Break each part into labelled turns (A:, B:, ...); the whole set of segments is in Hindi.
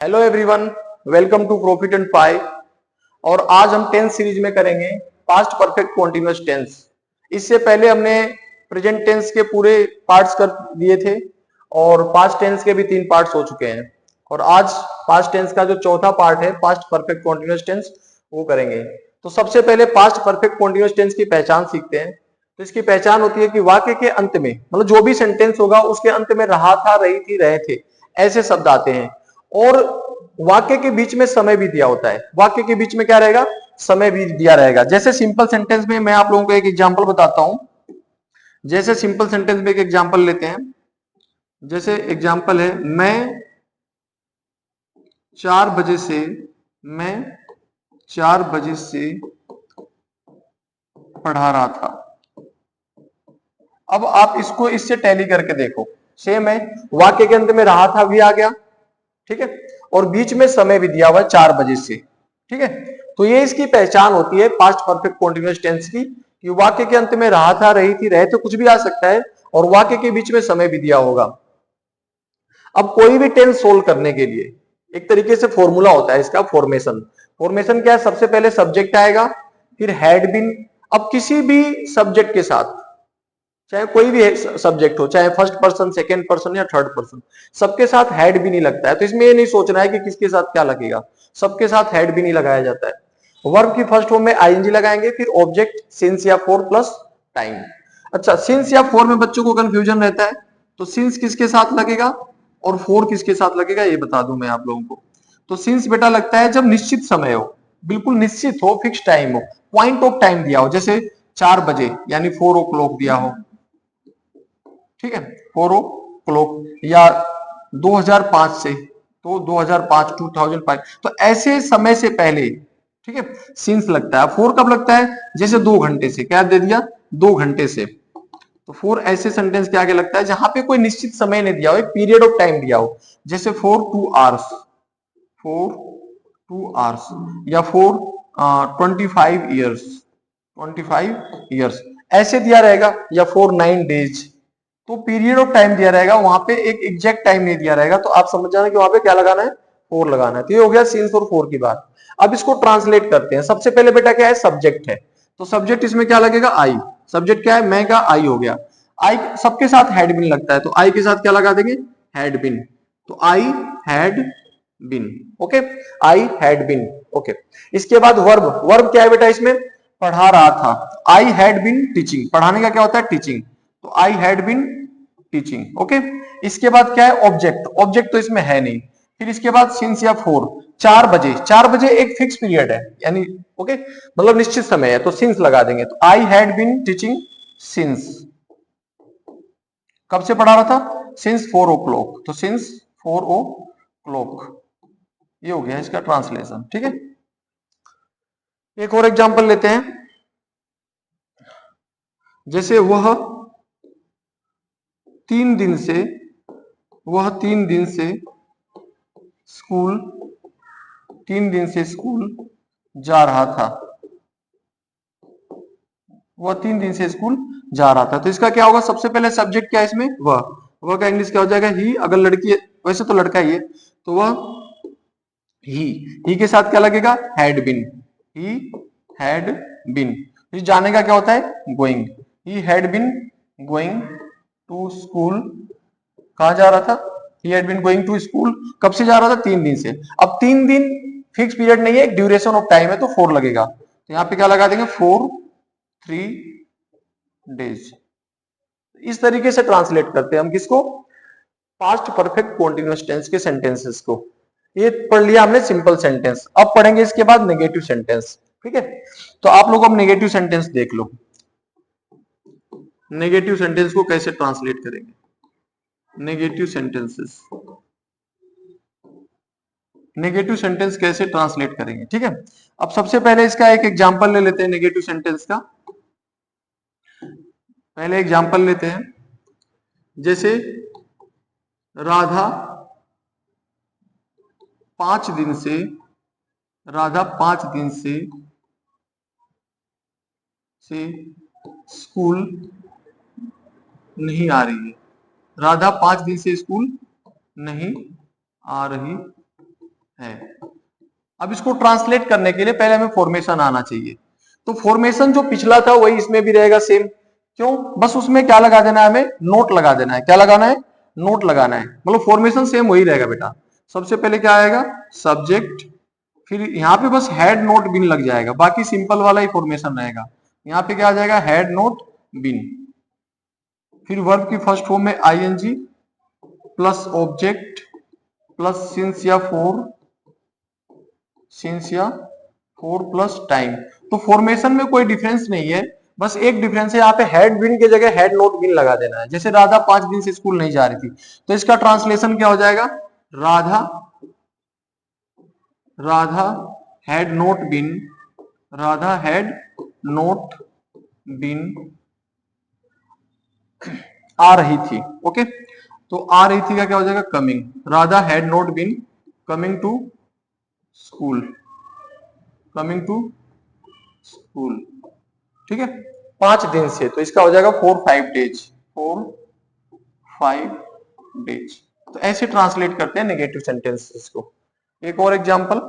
A: Hello everyone, welcome to profit and pie. और आज हम टेंस सीरीज में करेंगे पास्ट परफेक्ट कॉन्टिन्यूअस टेंस। इससे पहले हमने प्रेजेंट टेंस के पूरे पार्ट्स कर दिए थे और पास्ट टेंस के भी 3 पार्ट्स हो चुके हैं। और आज पास्ट टेंस का जो चौथा पार्ट है पास्ट परफेक्ट कॉन्टिन्यूअस टेंस वो करेंगे। तो सबसे पहले पास्ट परफेक्ट कॉन्टिन्यूअस टेंस की पहचान सीखते हैं। तो इसकी पहचान होती है कि वाक्य के अंत में, मतलब जो भी सेंटेंस होगा उसके अंत में रहा था, रही थी, रहे थे, ऐसे शब्द आते हैं। और वाक्य के बीच में समय भी दिया होता है। वाक्य के बीच में क्या रहेगा? समय भी दिया रहेगा। जैसे सिंपल सेंटेंस में मैं आप लोगों को एक एग्जांपल बताता हूं। जैसे सिंपल सेंटेंस में एक एग्जांपल लेते हैं। जैसे एग्जांपल है, मैं 4 बजे से मैं 4 बजे से पढ़ा रहा था। अब आप इसको इससे टैली करके देखो। सेम है, वाक्य के अंत में रहा था भी आ गया, ठीक है, और बीच में समय भी दिया हुआ है 4 बजे से, ठीक है। तो ये इसकी पहचान होती है पास्ट परफेक्ट कॉन्टिन्यूअस टेंस की, कि वाक्य के अंत में रहा था, रही थी, रहे तो कुछ भी आ सकता है और वाक्य के बीच में समय भी दिया होगा। अब कोई भी टेंस सोल्व करने के लिए एक तरीके से फॉर्मूला होता है इसका, फॉर्मेशन। फॉर्मेशन क्या है? सबसे पहले सब्जेक्ट आएगा, फिर हैड बीन। अब किसी भी सब्जेक्ट के साथ, चाहे कोई भी सब्जेक्ट हो, चाहे फर्स्ट पर्सन, सेकंड पर्सन या थर्ड पर्सन, सबके साथ हैड भी नहीं लगता है। तो इसमें ये नहीं सोचना है कि किसके साथ क्या लगेगा, सबके साथ हैड भी नहीं लगाया जाता है। वर्ब की फर्स्ट फॉर्म में आईएनजी लगाएंगे, फिर ऑब्जेक्ट सिंस या फॉर प्लस टाइम। अच्छा, सिंस या फॉर में बच्चों को कंफ्यूजन रहता है, तो सिंस किसके साथ लगेगा और फॉर किसके साथ लगेगा ये बता दूं मैं आप लोगों को। तो सिंस बेटा लगता है जब निश्चित समय हो, बिल्कुल निश्चित हो, फिक्स टाइम हो, पॉइंट ऑफ टाइम दिया हो। जैसे 4 बजे यानी 4 ओ क्लॉक दिया हो, ठीक है, 4 ओ क्लॉक, या 2005 से, तो 2005 2005, तो ऐसे समय से पहले, ठीक है, सिंस लगता है। 4 कब लगता है? जैसे 2 घंटे से, क्या दे दिया? 2 घंटे से। तो 4 ऐसे सेंटेंस के आगे लगता है जहां पे कोई निश्चित समय नहीं दिया हो, एक पीरियड ऑफ टाइम दिया हो। जैसे 4 2 आवर्स, 4 2 आवर्स, या 4 25 ईयर्स, 25 ईयर्स ऐसे दिया रहेगा, या 4 9 डेज। तो पीरियड ऑफ टाइम दिया रहेगा, वहां पे एक एग्जैक्ट टाइम नहीं दिया रहेगा। तो आप समझ जाना कि वहां पे क्या लगाना है? 4 लगाना है। तो ये हो गया सिंस और 4 की बात। अब इसको ट्रांसलेट करते हैं। सबसे पहले बेटा क्या है? सब्जेक्ट है, तो सब्जेक्ट इसमें क्या लगेगा? आई। सब्जेक्ट क्या है? मैं का आई हो गया। आई सबके साथ हैड बिन लगता है, तो आई के साथ क्या लगा देंगे? Had been. तो I had been, okay, I had been, okay. इसके बाद वर्ब। वर्ब क्या है बेटा इसमें? पढ़ा रहा था। आई हैड बिन टीचिंग। पढ़ाने का क्या होता है? टीचिंग। तो I had been teaching, okay. इसके बाद क्या है? ऑब्जेक्ट। ऑब्जेक्ट तो इसमें है नहीं। फिर इसके बाद सिंस या फोर। 4 बजे, 4 बजे एक फिक्स पीरियड है, यानी ओके, मतलब निश्चित समय है, तो सिंस लगा देंगे। तो I had been teaching since. कब से पढ़ा रहा था? सिंस 4 ओ क्लॉक। तो सिंस 4 ओ क्लॉक, ये हो गया इसका ट्रांसलेशन, ठीक है। एक और एग्जांपल लेते हैं। जैसे तीन दिन से वह 3 दिन से स्कूल 3 दिन से स्कूल जा रहा था। वह 3 दिन से स्कूल जा रहा था। तो इसका क्या होगा? सबसे पहले सब्जेक्ट क्या है इसमें? वह का इंग्लिश क्या हो जाएगा? ही। अगर लड़की है, वैसे तो लड़का ही है, तो वह ही के साथ क्या लगेगा? Had been. He had been. जाने का क्या होता है? Going. He had been going to school. कहा जा रहा था? He had been going to school. कब से जा रहा था? 3 दिन से। अब 3 दिन फिक्स पीरियड नहीं है, एक ड्यूरेशन ऑफ टाइम है, तो 4 लगेगा। तो यहाँ पे क्या लगा देंगे? 4 3 डेज। इस तरीके से ट्रांसलेट करते हैं हम किसको? पास्ट परफेक्ट कॉन्टिन्यूअस टेंस के सेंटेंसेस को। ये पढ़ लिया हमने सिंपल सेंटेंस। अब पढ़ेंगे इसके बाद नेगेटिव सेंटेंस, ठीक है। तो आप लोग अब नेगेटिव सेंटेंस देख लो। नेगेटिव सेंटेंस को कैसे ट्रांसलेट करेंगे? नेगेटिव सेंटेंसेस, नेगेटिव सेंटेंस कैसे ट्रांसलेट करेंगे, ठीक है। अब सबसे पहले इसका एक एग्जांपल ले लेते हैं नेगेटिव सेंटेंस का। पहले एग्जांपल लेते हैं। जैसे राधा 5 दिन से राधा 5 दिन से स्कूल नहीं आ रही है। राधा 5 दिन से स्कूल नहीं आ रही है। अब इसको ट्रांसलेट करने के लिए पहले हमें फॉर्मेशन आना चाहिए। तो फॉर्मेशन जो पिछला था वही इसमें भी रहेगा सेम। क्यों? बस उसमें क्या लगा देना है, हमें नोट लगा देना है। क्या लगाना है? नोट लगाना है। मतलब फॉर्मेशन सेम वही रहेगा बेटा। सबसे पहले क्या आएगा? सब्जेक्ट, फिर यहाँ पे बस हेड नोट बिन लग जाएगा, बाकी सिंपल वाला ही फॉर्मेशन रहेगा। यहाँ पे क्या आ जाएगा? Had not been. फिर वर्ब की फर्स्ट फॉर्म में ING plus object plus since या फोर प्लस टाइम। तो फॉर्मेशन में कोई डिफरेंस नहीं है, बस एक डिफरेंस है, यहाँ पे हेड बिन के जगह हेड नोट बिन लगा देना है। जैसे राधा 5 दिन से स्कूल नहीं जा रही थी, तो इसका ट्रांसलेशन क्या हो जाएगा? Radha Radha had not been, Radha had not been आ रही थी। ओके, तो आ रही थी का क्या हो जाएगा? Coming. Radha had not been coming to school, coming to school. ठीक है, 5 दिन से, तो इसका हो जाएगा 4-5 डेज, 4-5 डेज। तो ऐसे ट्रांसलेट करते हैं नेगेटिव सेंटेंसेस को। एक और एग्जांपल,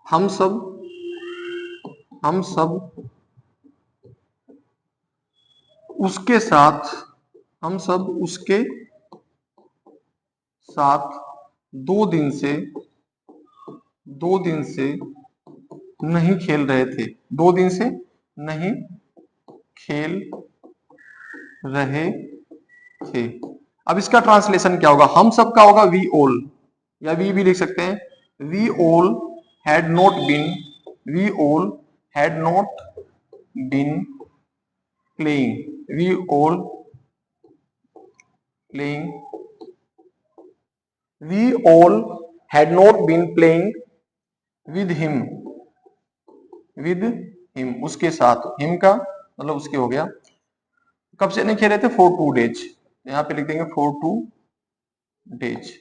A: हम सब उसके साथ, हम सब उसके साथ 2 दिन से नहीं खेल रहे थे, 2 दिन से नहीं खेल रहे थे। अब इसका ट्रांसलेशन क्या होगा? हम सब का होगा वी ऑल, या वी भी लिख सकते हैं। We all had not been, we all had not been playing, we all playing, we all had not been playing with him, with him, उसके साथ। हिम का मतलब उसके हो गया। कब से नहीं खेले थे? 4-2 डेज, यहाँ पे लिख देंगे 4-2 डेज।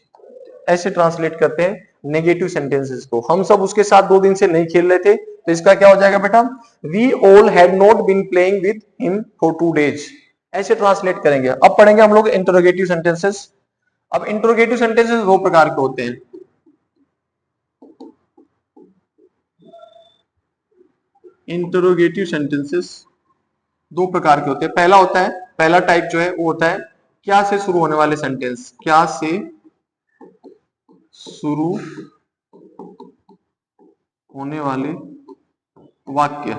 A: ऐसे ट्रांसलेट करते हैं नेगेटिव सेंटेंसेस को। हम सब उसके साथ 2 दिन से नहीं खेल रहे थे, तो इसका क्या हो जाएगा बेटा? We all had not been playing with him for 2 days. ऐसे ट्रांसलेट करेंगे। अब पढ़ेंगे हम लोग इंटरोगेटिव सेंटेंसेस। अब इंटरोगेटिव सेंटेंसेस 2 प्रकार के होते हैं। इंटरोगेटिव सेंटेंसेस 2 प्रकार के होते हैं। पहला होता है, पहला टाइप जो है वो होता है क्या से शुरू होने वाले सेंटेंस, क्या से शुरू होने वाले वाक्य।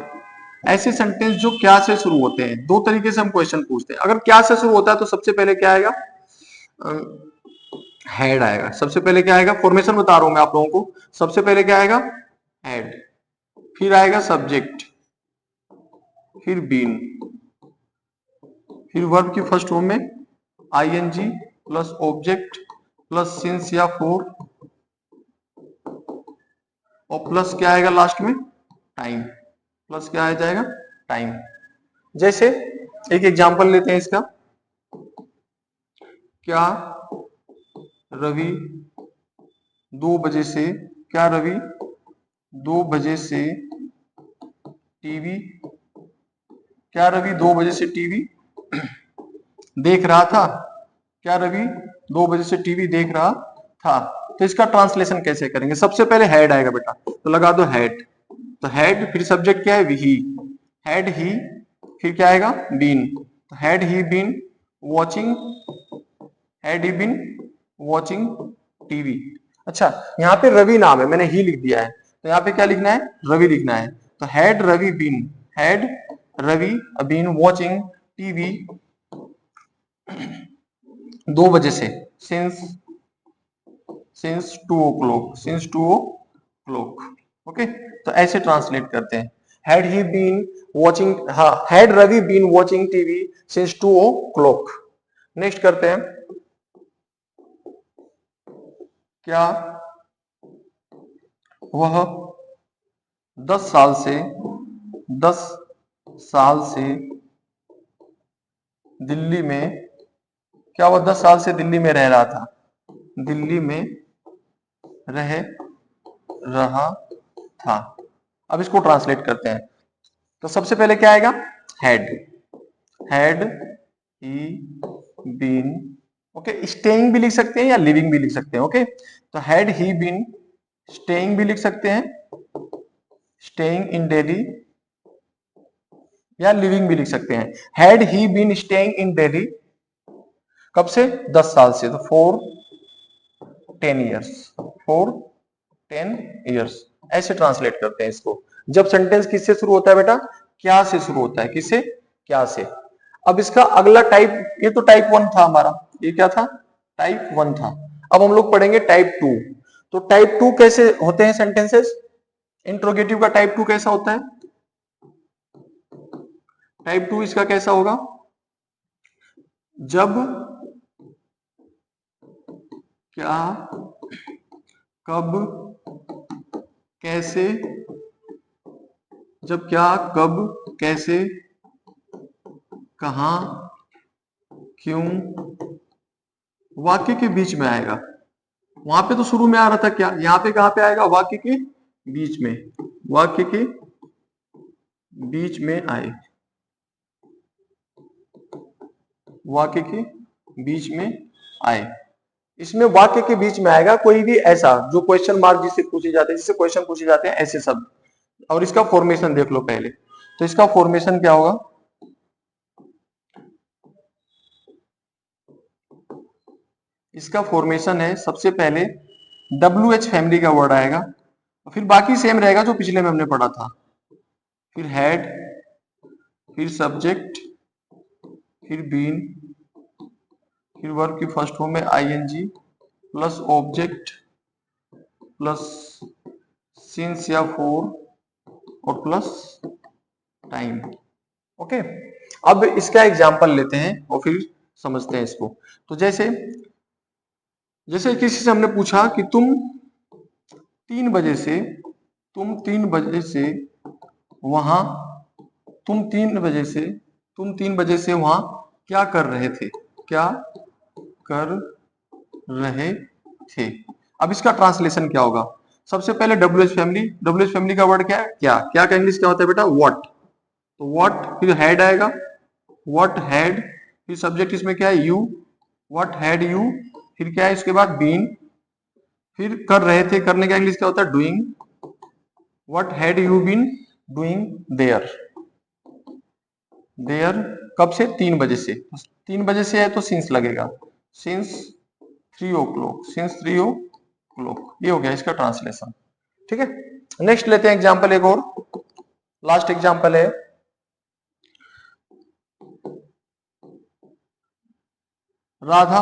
A: ऐसे सेंटेंस जो क्या से शुरू होते हैं, 2 तरीके से हम क्वेश्चन पूछते हैं। अगर क्या से शुरू होता है तो सबसे पहले क्या आएगा? हेड आएगा। सबसे पहले क्या आएगा? फॉर्मेशन बता रहा हूं मैं आप लोगों को। सबसे पहले क्या आएगा? हेड, फिर आएगा सब्जेक्ट, फिर बीन, फिर वर्ब की फर्स्ट फॉर्म में ING plus object plus since या फोर, और प्लस क्या आएगा लास्ट में? टाइम। प्लस क्या आ जाएगा? टाइम। जैसे एक एग्जांपल लेते हैं इसका। क्या रवि 2 बजे से, क्या रवि 2 बजे से टीवी, क्या रवि 2 बजे से टीवी देख रहा था? क्या रवि 2 बजे से टीवी देख रहा था? तो इसका ट्रांसलेशन कैसे करेंगे? सबसे पहले हेड आएगा बेटा, तो लगा दो हेड। तो हेड, फिर सब्जेक्ट क्या है? ही, हैड ही, फिर क्या आएगा? बीन। तो had he been watching, had he been watching TV. अच्छा, यहाँ पे रवि नाम है, मैंने ही लिख दिया है, तो यहाँ पे क्या लिखना है? रवि लिखना है। तो had Ravi been, had Ravi been watching TV 2 बजे से, since 2 o'clock, since 2 o'clock। Okay, तो ऐसे ट्रांसलेट करते हैं। हैड ही बीन वॉचिंग, हाँ, had Ravi been watching TV since 2 o'clock। Next करते हैं, क्या वह 10 साल से 10 साल से दिल्ली में, क्या वह 10 साल से दिल्ली में रह रहा था? दिल्ली में रह रहा था। अब इसको ट्रांसलेट करते हैं। तो सबसे पहले क्या आएगा? Had, had he been okay, staying भी लिख सकते हैं या लिविंग भी लिख सकते हैं। ओके, तो हैड ही बीन स्टेइंग भी लिख सकते हैं, स्टेइंग इन दिल्ली, या लिविंग भी लिख सकते हैं। Had he been staying in Delhi, कब से? 10 साल से, तो फॉर 10 ईयर्स, फॉर 10 ईयर्स, ऐसे ट्रांसलेट करते हैं इसको। जब सेंटेंस किससे शुरू होता है बेटा? क्या से शुरू होता है। किससे? क्या से। अब इसका अगला टाइप, ये तो टाइप 1 था हमारा, ये क्या था? टाइप 1 था। अब हम लोग पढ़ेंगे टाइप 2। तो टाइप 2 कैसे होते हैं सेंटेंसेस? इंट्रोगेटिव का टाइप 2 कैसा होता है? टाइप 2 इसका कैसा होगा? जब क्या, कब, कैसे, जब क्या, कब, कैसे, कहां, क्यों, वाक्य के बीच में आएगा। वहां पे तो शुरू में आ रहा था क्या, यहाँ पे कहां पे आएगा? वाक्य के बीच में, वाक्य के बीच में आए, वाक्य के बीच में आए। इसमें वाक्य के बीच में आएगा कोई भी ऐसा जो क्वेश्चन मार्क जिससे पूछे जाते हैं, जिससे क्वेश्चन पूछे जाते हैं, ऐसे शब्द। और इसका फॉर्मेशन देख लो पहले। तो इसका फॉर्मेशन क्या होगा? इसका फॉर्मेशन है, सबसे पहले WH फैमिली का वर्ड आएगा, फिर बाकी सेम रहेगा जो पिछले में हमने पढ़ा था। फिर हैड, फिर सब्जेक्ट, फिर बीन, फिर वर्ब की फर्स्ट फॉर्म में ING, plus object, plus since या फॉर, और प्लस टाइम। ओके, अब इसका एग्जांपल लेते हैं और फिर समझते हैं इसको। तो जैसे जैसे किसी से हमने पूछा कि तुम 3 बजे से, तुम 3 बजे से वहां, तुम 3 बजे से, तुम 3 बजे से वहां क्या कर रहे थे? क्या कर रहे थे। अब इसका ट्रांसलेशन क्या होगा? सबसे पहले WH फैमिली, WH फैमिली का वर्ड क्या है? क्या। क्या का इंग्लिश क्या होता है बेटा? व्हाट। तो व्हाट, फिर हैड आएगा, व्हाट हैड, फिर सब्जेक्ट इसमें क्या है? यू, व्हाट हैड यू, फिर क्या है इसके बाद? बीन, फिर कर रहे थे, करने का इंग्लिश क्या होता है? Doing, what had you been doing there, there कब से? 3 बजे से। 3 बजे से है तो सिंस लगेगा, सिंस 3 o'clock, सिंस 3 o'clock। ये हो गया इसका ट्रांसलेशन। ठीक है, नेक्स्ट लेते हैं एग्जांपल एक और, लास्ट एग्जांपल है। राधा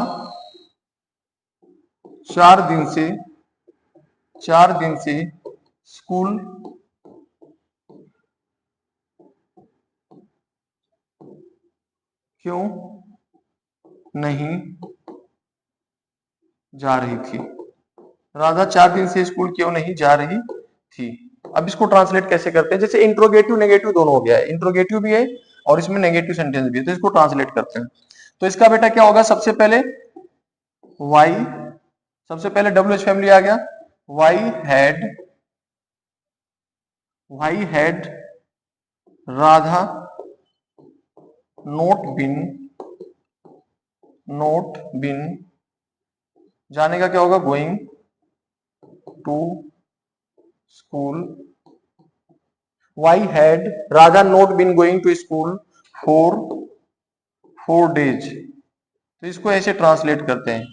A: 4 दिन से, 4 दिन से स्कूल क्यों नहीं जा रही थी? राधा 4 दिन से स्कूल क्यों नहीं जा रही थी। अब इसको ट्रांसलेट कैसे करते हैं? जैसे इंट्रोगेटिव नेगेटिव दोनों हो गया है, इंट्रोगेटिव भी है और इसमें नेगेटिव सेंटेंस भी है, तो इसको ट्रांसलेट करते हैं। तो इसका बेटा क्या होगा? सबसे पहले वाई, सबसे पहले WH फैमिली आ गया, why had, why had Radha not been, not been, जाने का क्या होगा? Going to school, why had Radha not been going to school for 4 days। तो इसको ऐसे ट्रांसलेट करते हैं।